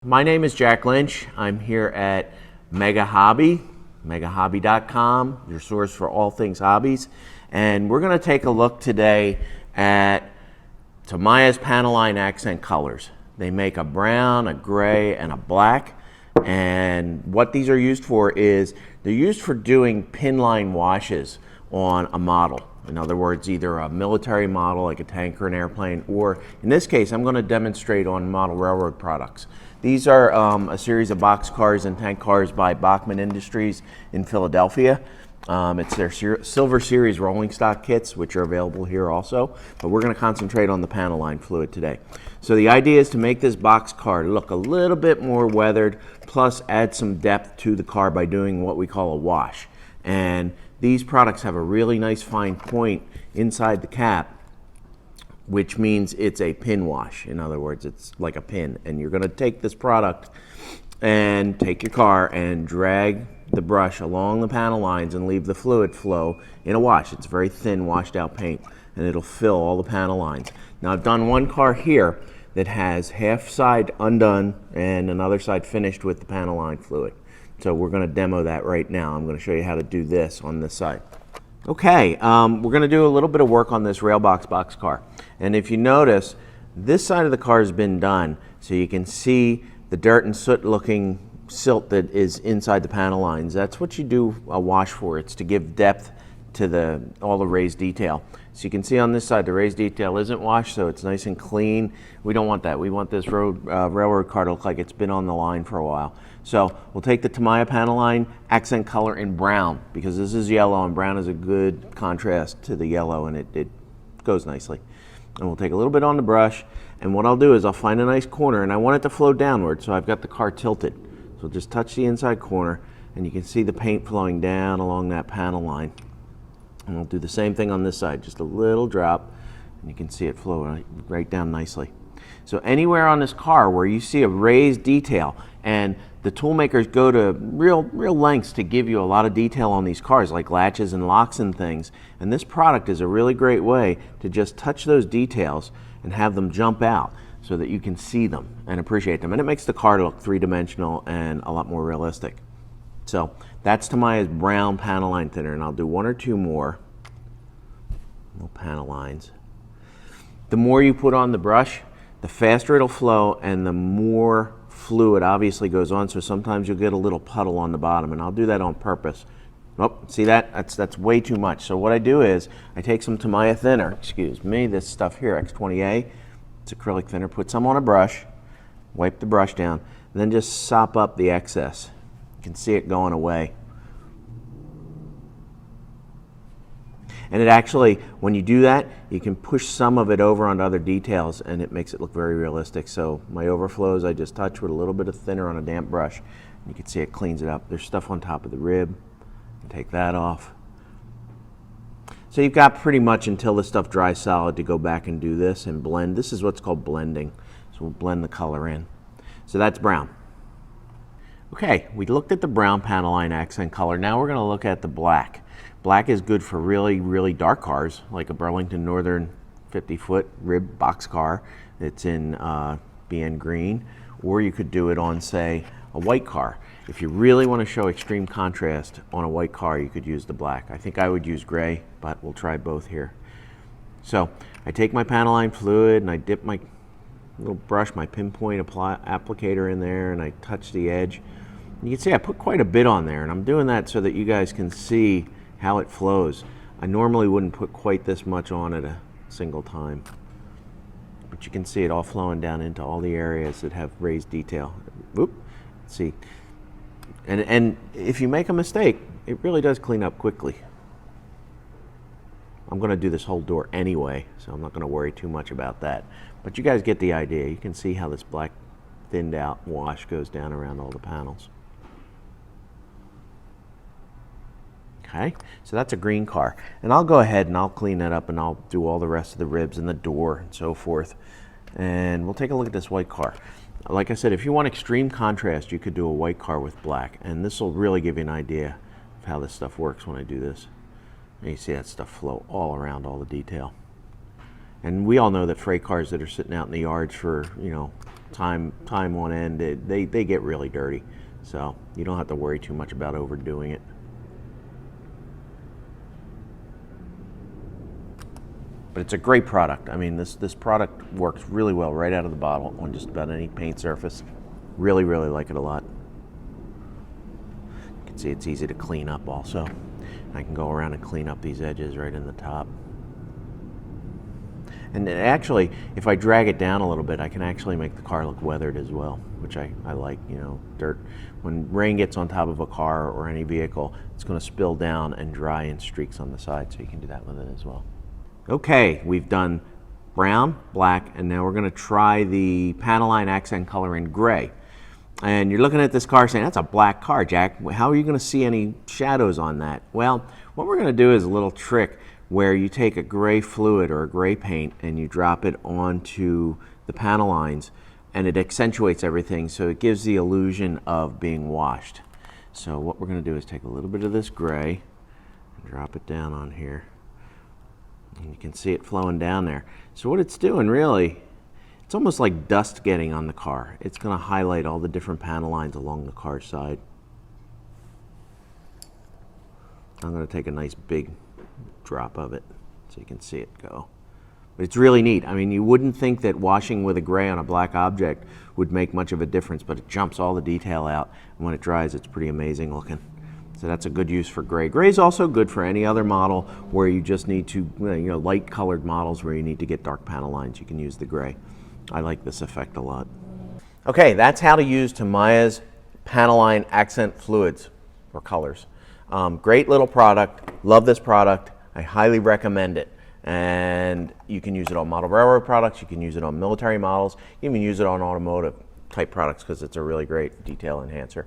My name is Jack Lynch. I'm here at Mega Hobby, megahobby.com, your source for all things hobbies. And we're going to take a look today at Tamiya's Panaline accent colors. They make a brown, a gray, and a black. And what these are used for is they're used for doing pin line washes on a model. In other words, either a military model like a tank or an airplane, or in this case, I'm going to demonstrate on model railroad products. These are a series of box cars and tank cars by Bachman Industries in Philadelphia. It's their Silver Series rolling stock kits, which are available here also, but we're going to concentrate on the Panaline fluid today. So the idea is to make this box car look a little bit more weathered, plus add some depth to the car by doing what we call a wash. And these products have a really nice fine point inside the cap, which means it's a pin wash. In other words, it's like a pin. And you're going to take this product and take your car and drag the brush along the panel lines and leave the fluid flow in a wash. It's very thin, washed out paint, and it'll fill all the panel lines. Now, I've done one car here that has half side undone and another side finished with the panel line fluid. So we're going to demo that right now. I'm going to show you how to do this on this side. Okay, we're going to do a little bit of work on this Railbox box car. And if you notice, this side of the car has been done, so you can see the dirt and soot looking silt that is inside the panel lines. That's what you do a wash for. It's to give depth to all the raised detail. So you can see on this side the raised detail isn't washed, so it's nice and clean. We don't want that. We want this railroad car to look like it's been on the line for a while. So we'll take the Tamiya Panaline accent color in brown, because this is yellow and brown is a good contrast to the yellow, and it goes nicely. And we'll take a little bit on the brush, and what I'll do is I'll find a nice corner, and I want it to flow downward, so I've got the car tilted. So just touch the inside corner, and you can see the paint flowing down along that panel line. And we'll do the same thing on this side, just a little drop, and you can see it flow right down nicely. So anywhere on this car where you see a raised detail, and the tool makers go to real lengths to give you a lot of detail on these cars, like latches and locks and things, and this product is a really great way to just touch those details and have them jump out so that you can see them and appreciate them. And it makes the car look three-dimensional and a lot more realistic. So that's Tamiya's brown panel line thinner, and I'll do one or two more little panel lines. The more you put on the brush, the faster it'll flow, and the more fluid obviously goes on, so sometimes you'll get a little puddle on the bottom, and I'll do that on purpose. Oh, see that? That's way too much. So what I do is I take some Tamiya thinner, excuse me, this stuff here, X20A, it's acrylic thinner, put some on a brush, wipe the brush down, and then just sop up the excess. You can see it going away. And it actually, when you do that, you can push some of it over onto other details, and it makes it look very realistic. So my overflows, I just touch with a little bit of thinner on a damp brush. You can see it cleans it up. There's stuff on top of the rib. Take that off. So you've got pretty much until the stuff dries solid to go back and do this and blend. This is what's called blending. So we'll blend the color in. So that's brown. Okay, we looked at the brown Panaline accent color. Now we're going to look at the black. Black is good for really dark cars, like a Burlington Northern 50-foot rib box car that's in BN green, or you could do it on, say, a white car. If you really want to show extreme contrast on a white car, you could use the black. I think I would use gray, but we'll try both here. So I take my Panaline fluid and I dip my little brush, my pinpoint applicator in there, and I touch the edge. You can see I put quite a bit on there, and I'm doing that so that you guys can see how it flows. I normally wouldn't put quite this much on at a single time, but you can see it all flowing down into all the areas that have raised detail. Whoop, see, and if you make a mistake, it really does clean up quickly. I'm going to do this whole door anyway, so I'm not going to worry too much about that. But you guys get the idea. You can see how this black thinned out wash goes down around all the panels. Okay, so that's a green car. And I'll go ahead and I'll clean that up, and I'll do all the rest of the ribs and the door and so forth. And we'll take a look at this white car. Like I said, if you want extreme contrast, you could do a white car with black. And this will really give you an idea of how this stuff works when I do this. And you see that stuff flow all around all the detail. And we all know that freight cars that are sitting out in the yards for, time on end. They get really dirty, so you don't have to worry too much about overdoing it. But it's a great product. I mean, this product works really well right out of the bottle on just about any paint surface. Really, really like it a lot. You can see it's easy to clean up also. I can go around and clean up these edges right in the top. And actually, if I drag it down a little bit, I can actually make the car look weathered as well, which I like. You know, dirt. When rain gets on top of a car or any vehicle, it's going to spill down and dry in streaks on the side, so you can do that with it as well. Okay, we've done brown, black, and now we're going to try the Panaline accent color in gray. And you're looking at this car saying, that's a black car, Jack. How are you going to see any shadows on that? Well, what we're going to do is a little trick where you take a gray fluid or a gray paint and you drop it onto the panel lines, and it accentuates everything, so it gives the illusion of being washed. So what we're going to do is take a little bit of this gray and drop it down on here. And you can see it flowing down there. So what it's doing really, it's almost like dust getting on the car. It's going to highlight all the different panel lines along the car side. I'm going to take a nice big drop of it so you can see it go. But it's really neat. I mean, you wouldn't think that washing with a gray on a black object would make much of a difference, but it jumps all the detail out. And when it dries, it's pretty amazing looking. So that's a good use for gray. Gray is also good for any other model where you just need to, light colored models where you need to get dark panel lines. You can use the gray. I like this effect a lot. Okay, that's how to use Tamiya's Panaline accent fluids or colors. Great little product. Love this product. I highly recommend it. And you can use it on model railroad products. You can use it on military models. You can even use it on automotive type products because it's a really great detail enhancer.